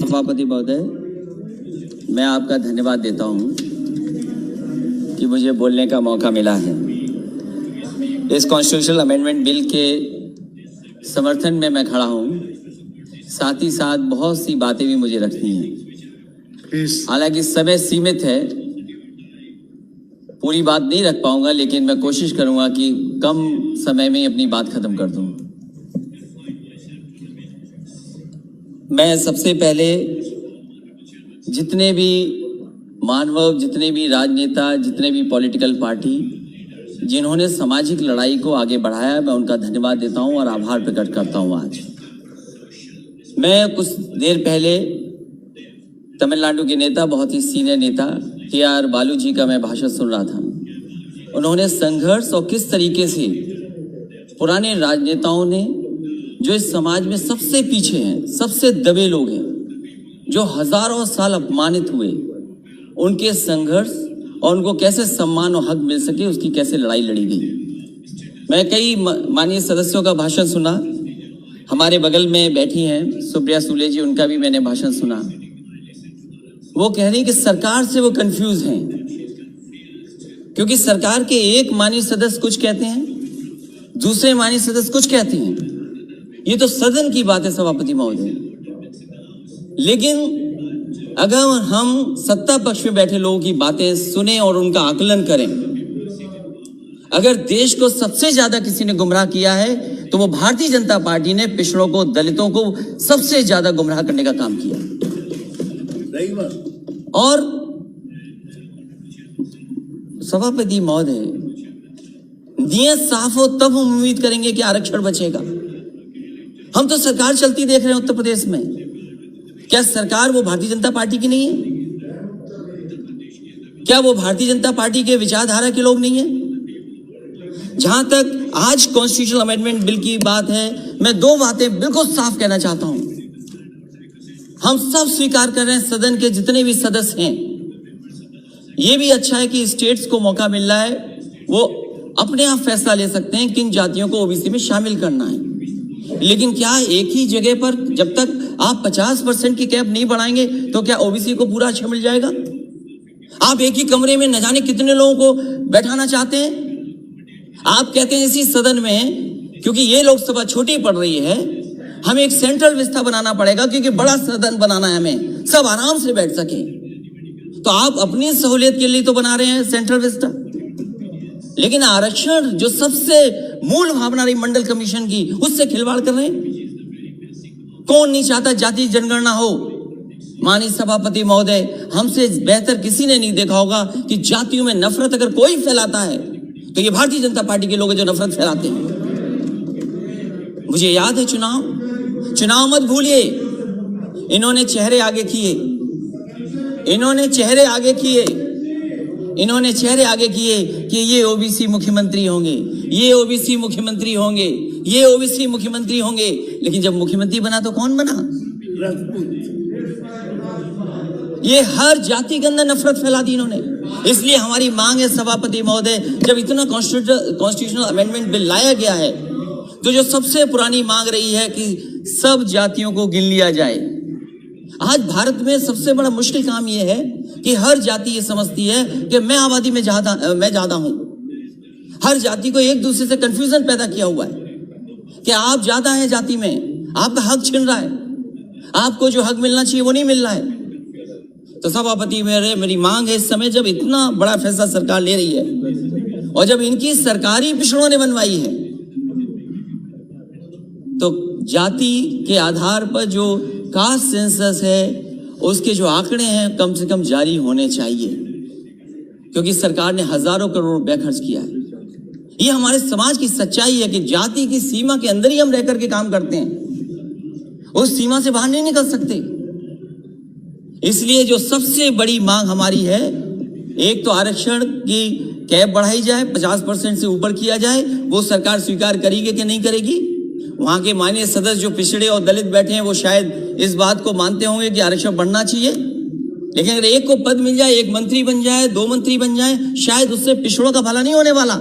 सभापति महोदय, मैं आपका धन्यवाद देता हूं कि मुझे बोलने का मौका मिला है। इस कॉन्स्टिट्यूशनल अमेंडमेंट बिल के समर्थन में मैं खड़ा हूं, साथ ही साथ बहुत सी बातें भी मुझे रखनी हैं। हालांकि समय सीमित है, पूरी बात नहीं रख पाऊंगा, लेकिन मैं कोशिश करूंगा कि कम समय में अपनी बात खत्म कर दूं। मैं सबसे पहले जितने भी मानव, जितने भी राजनेता, जितने भी पॉलिटिकल पार्टी जिन्होंने सामाजिक लड़ाई को आगे बढ़ाया, मैं उनका धन्यवाद देता हूं और आभार प्रकट करता हूं। आज मैं कुछ देर पहले तमिलनाडु के नेता, बहुत ही सीनियर नेता TR बालू जी का मैं भाषण सुन रहा था। उन्होंने संघर्ष और किस तरीके से पुराने राजनेताओं ने, जो इस समाज में सबसे पीछे हैं, सबसे दबे लोग हैं, जो हजारों साल अपमानित हुए, उनके संघर्ष और उनको कैसे सम्मान और हक मिल सके, उसकी कैसे लड़ाई लड़ी गई। मैं कई माननीय सदस्यों का भाषण सुना। हमारे बगल में बैठी हैं सुप्रिया सुले जी, उनका भी मैंने भाषण सुना। वो कह रही कि सरकार से वो कंफ्यूज हैं, क्योंकि सरकार के एक माननीय सदस्य कुछ कहते हैं, दूसरे माननीय सदस्य कुछ कहते हैं। ये तो सदन की बात है सभापति महोदय। लेकिन अगर हम सत्ता पक्ष में बैठे लोगों की बातें सुने और उनका आकलन करें, अगर देश को सबसे ज्यादा किसी ने गुमराह किया है तो वो भारतीय जनता पार्टी ने पिछड़ों को, दलितों को सबसे ज्यादा गुमराह करने का काम किया। और सभापति महोदय, नियत साफ हो तब हम उम्मीद करेंगे कि आरक्षण बचेगा। हम तो सरकार चलती देख रहे हैं उत्तर प्रदेश में। क्या सरकार वो भारतीय जनता पार्टी की नहीं है? क्या वो भारतीय जनता पार्टी के विचारधारा के लोग नहीं है? जहां तक आज कॉन्स्टिट्यूशनल अमेंडमेंट बिल की बात है, मैं दो बातें बिल्कुल साफ कहना चाहता हूं। हम सब स्वीकार कर रहे हैं, सदन के जितने भी सदस्य हैं, ये भी अच्छा है कि स्टेट्स को मौका मिल रहा है, वो अपने आप फैसला ले सकते हैं किन जातियों को ओबीसी में शामिल करना है। लेकिन क्या एक ही जगह पर जब तक आप 50% की कैप नहीं बढ़ाएंगे तो क्या ओबीसी को पूरा अच्छा मिल जाएगा? आप एक ही कमरे में न जाने कितने लोगों को बैठाना चाहते हैं। आप कहते हैं इसी सदन में, क्योंकि ये लोकसभा छोटी पड़ रही है, हमें एक सेंट्रल विस्ता बनाना पड़ेगा, क्योंकि बड़ा सदन बनाना है, हमें सब आराम से बैठ सके। तो आप अपनी सहूलियत के लिए तो बना रहे हैं सेंट्रल विस्ता, लेकिन आरक्षण जो सबसे मूल भावना रही मंडल कमीशन की, उससे खिलवाड़ कर रहे हैं। कौन नहीं चाहता जाति जनगणना हो? माननीय सभापति महोदय, हमसे बेहतर किसी ने नहीं देखा होगा कि जातियों में नफरत अगर कोई फैलाता है तो ये भारतीय जनता पार्टी के लोग जो नफरत फैलाते हैं। मुझे याद है चुनाव मत भूलिए, इन्होंने चेहरे आगे किए, इन्होंने चेहरे आगे किए कि ये ओबीसी मुख्यमंत्री होंगे, ये ओबीसी मुख्यमंत्री होंगे, ये ओबीसी मुख्यमंत्री होंगे। लेकिन जब मुख्यमंत्री बना तो कौन बना? ये हर जाति के अंदर नफरत फैला दी इन्होंने। इसलिए हमारी मांग है सभापति महोदय, जब इतना कॉन्स्टिट्यूशनल अमेंडमेंट बिल लाया गया है, तो जो सबसे पुरानी मांग रही है कि सब जातियों को गिन लिया जाए। आज भारत में सबसे बड़ा मुश्किल काम यह है कि हर जाति ये समझती है कि मैं आबादी में ज्यादा हूं। हर जाति को एक दूसरे से कंफ्यूजन पैदा किया हुआ है कि आप ज्यादा हैं जाति में, आपका हक छिन रहा है, आपको जो हक मिलना चाहिए वो नहीं मिल रहा है। तो सभापति मेरी मांग है, इस समय जब इतना बड़ा फैसला सरकार ले रही है और जब इनकी सरकारी पिछड़ों ने बनवाई है, तो जाति के आधार पर जो कास्ट सेंसस है, उसके जो आंकड़े हैं, कम से कम जारी होने चाहिए, क्योंकि सरकार ने हजारों करोड़ रुपया खर्च किया है। ये हमारे समाज की सच्चाई है कि जाति की सीमा के अंदर ही हम रहकर के काम करते हैं, उस सीमा से बाहर नहीं निकल सकते। इसलिए जो सबसे बड़ी मांग हमारी है, एक तो आरक्षण की कैप बढ़ाई जाए, 50% से ऊपर किया जाए। वो सरकार स्वीकार करेगी कि नहीं करेगी? वहां के माननीय सदस्य जो पिछड़े और दलित बैठे हैं, वो शायद इस बात को मानते होंगे कि आरक्षण बढ़ना चाहिए। लेकिन अगर एक को पद मिल जाए, एक मंत्री बन जाए, 2 मंत्री बन जाए, शायद उससे पिछड़ों का भला नहीं होने वाला।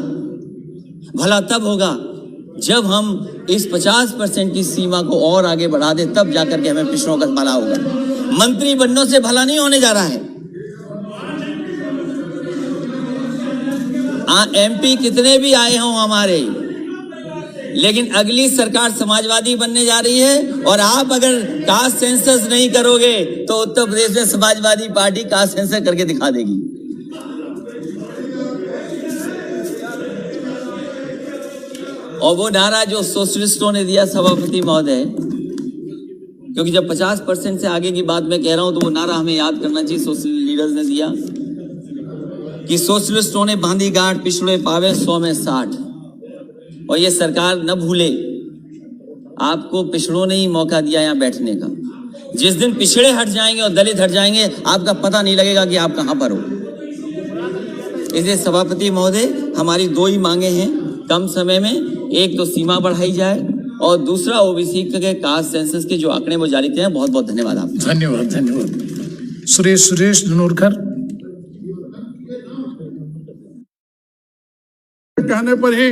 भला तब होगा जब हम इस 50% की सीमा को और आगे बढ़ा दे, तब जाकर के हमें पिछड़ों का भला होगा। मंत्री बनने से भला नहीं होने जा रहा है। एमपी कितने भी आए हों हमारे, लेकिन अगली सरकार समाजवादी बनने जा रही है। और आप अगर कास्ट सेंसस नहीं करोगे तो उत्तर प्रदेश में समाजवादी पार्टी कास्ट सेंसस करके दिखा देगी। और वो नारा जो सोशलिस्टों ने दिया सभापति महोदय, क्योंकि जब 50% से आगे की बात मैं कह रहा हूं तो वो नारा हमें याद करना चाहिए। सोशल लीडर्स ने दिया कि सोशलिस्टों ने बांधी गांठ, पिछड़े पावे 100 में 60। और ये सरकार न भूले, आपको पिछड़ों ने ही मौका दिया यहाँ बैठने का। जिस दिन पिछड़े हट जाएंगे और दलित हट जाएंगे, आपका पता नहीं लगेगा कि आप कहां पर हो। इसलिए सभापति महोदय, हमारी 2 ही मांगे हैं कम समय में। एक तो सीमा बढ़ाई जाए और दूसरा ओबीसी के कास्ट सेंसस के जो आंकड़े वो जारी किए हैं। बहुत बहुत धन्यवाद आपका। धन्यवाद धन्यवाद। सुरेश धनोरकर। कहने पर ही